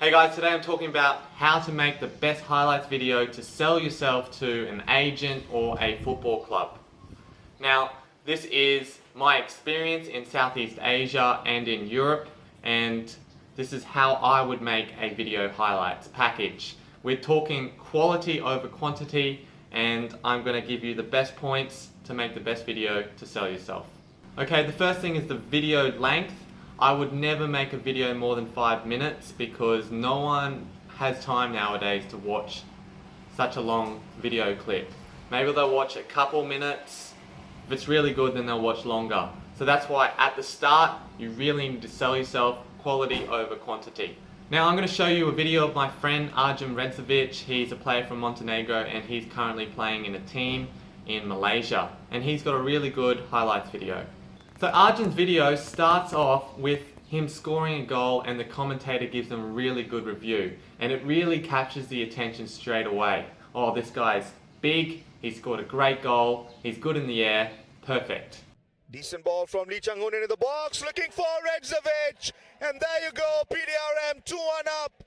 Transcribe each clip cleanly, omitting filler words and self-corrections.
Hey guys, today I'm talking about how to make the best highlights video to sell yourself to an agent or a football club. Now, this is my experience in Southeast Asia and in Europe, and this is how I would make a video highlights package. We're talking quality over quantity, and I'm going to give you the best points to make the best video to sell yourself. Okay, the first thing is the video length. I would never make a video more than 5 minutes because no one has time nowadays to watch such a long video clip. Maybe they'll watch a couple minutes. If it's really good, then they'll watch longer. So that's why at the start, you really need to sell yourself quality over quantity. Now I'm going to show you a video of my friend Arjun Rencevic. He's a player from Montenegro and he's currently playing in a team in Malaysia. And he's got a really good highlights video. So Arjun's video starts off with him scoring a goal and the commentator gives him a really good review. And it really captures the attention straight away. Oh, this guy's big, he scored a great goal, he's good in the air, perfect. Decent ball from Lee Chang-hoon into the box, looking for Redzovic. And there you go, PDRM 2-1 up.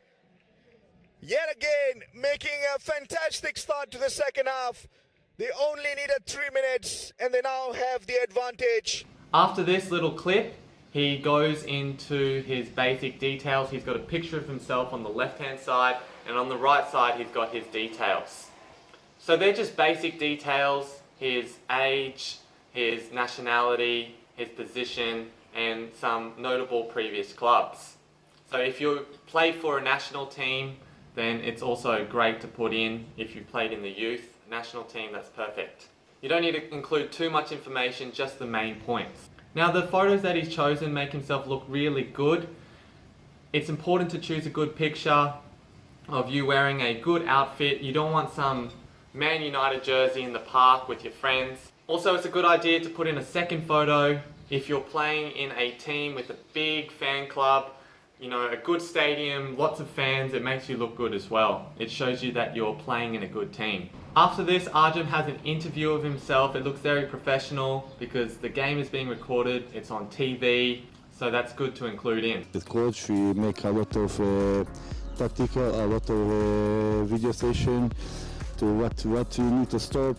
Yet again, making a fantastic start to the second half. They only needed 3 minutes and they now have the advantage. After this little clip, he goes into his basic details. He's got a picture of himself on the left-hand side, and on the right side, he's got his details. So they're just basic details: his age, his nationality, his position, and some notable previous clubs. So if you play for a national team, then it's also great to put in. If you played in the youth national team, that's perfect. You don't need to include too much information, just the main points. Now the photos that he's chosen make himself look really good. It's important to choose a good picture of you wearing a good outfit. You don't want some Man United jersey in the park with your friends. Also, it's a good idea to put in a second photo if you're playing in a team with a big fan club, you know, a good stadium, lots of fans. It makes you look good as well. It shows you that you're playing in a good team. After this, Arjun has an interview of himself. It looks very professional because the game is being recorded. It's on TV, so that's good to include in. With coach, we make a lot of tactical, a lot of video session to what you need to stop,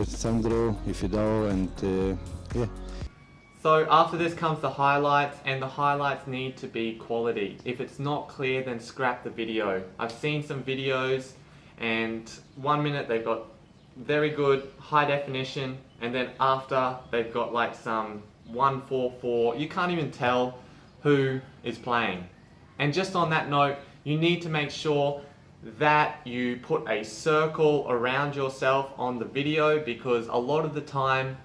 Sandro, Ifidao, and yeah. So after this comes the highlights, and the highlights need to be quality. If it's not clear, then scrap the video. I've seen some videos and 1 minute they've got very good high definition, and then after they've got like some 144. You can't even tell who is playing. And just on that note, you need to make sure that you put a circle around yourself on the video, because a lot of the time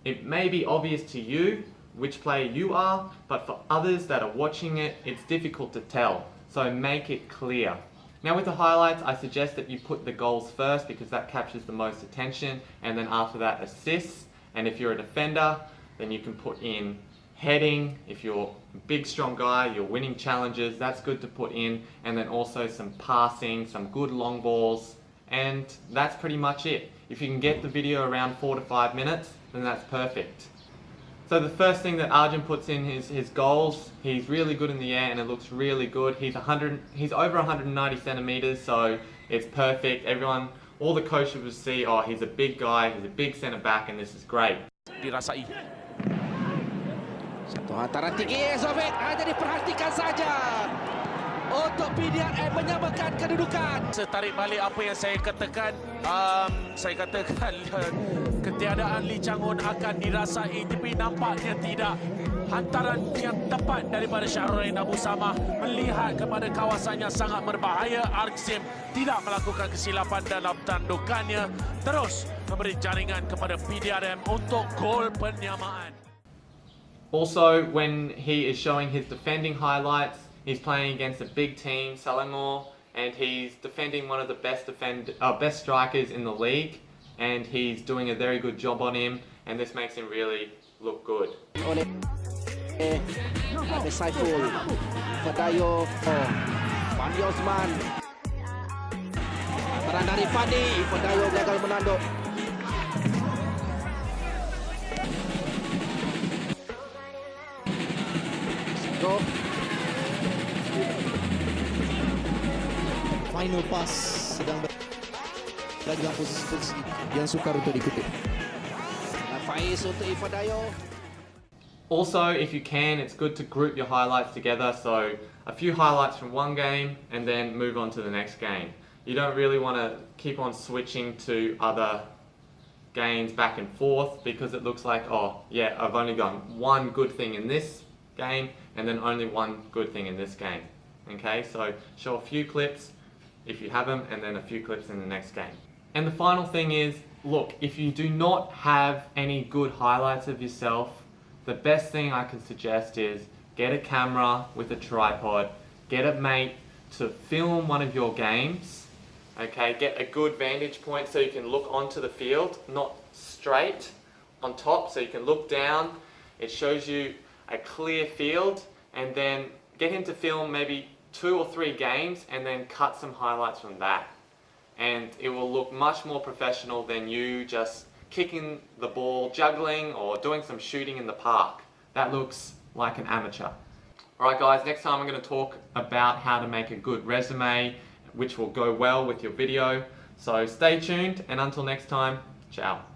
it may be obvious to you which player you are, but for others that are watching it, it's difficult to tell. So make it clear. Now with the highlights, I suggest that you put the goals first because that captures the most attention, and then after that assists. And if you're a defender, then you can put in heading. If you're a big strong guy, you're winning challenges, that's good to put in. And then also some passing, some good long balls, and that's pretty much it. If you can get the video around 4 to 5 minutes, then that's perfect. So the first thing that Arjun puts in is his goals. He's really good in the air and it looks really good. He's over 190 centimeters, so it's perfect. Everyone, all the coaches will see, oh, he's a big guy, he's a big centre back, and this is great. Dirasai. Satu hantaran tinggi, Zovic hanya diperhatikan saja untuk PDRM menyamakan kedudukan. Setarik balik apa yang saya katakan, ketiadaan Lee Chang-hoon akan dirasai, tapi nampaknya tidak. Hantaran yang tepat daripada Syahruddin Abu Samah melihat kepada kawasan yang sangat berbahaya. Arksim tidak melakukan kesilapan dalam tandukannya, terus memberi jaringan kepada PDRM untuk gol penyamaan. Also, when he is showing his defending highlights, he's playing against a big team, Selangor, and he's defending one of the best strikers in the league, and he's doing a very good job on him, and this makes him really look good. Ada Saiful, Fadayo, Fandi Osman. Hantaran dari Fandi, Fadayo gagal menanduk. final pass sedang berada dalam posisi yang sukar untuk diikuti. Faiz untuk Ifadayo. Also, if you can, it's good to group your highlights together, so a few highlights from one game and then move on to the next game. You don't really want to keep on switching to other games back and forth because it looks like, oh yeah, I've only got one good thing in this game and then only one good thing in this game. Okay, so show a few clips if you have them and then a few clips in the next game. And the final thing is, look, if you do not have any good highlights of yourself, the best thing I can suggest is get a camera with a tripod, get a mate to film one of your games, okay, get a good vantage point so you can look onto the field, not straight on top, so you can look down, it shows you a clear field, and then get him to film maybe 2 or 3 games and then cut some highlights from that. And it will look much more professional than you just kicking the ball, juggling, or doing some shooting in the park. That looks like an amateur. Alright guys, next time I'm going to talk about how to make a good resume, which will go well with your video. So stay tuned, and until next time, ciao.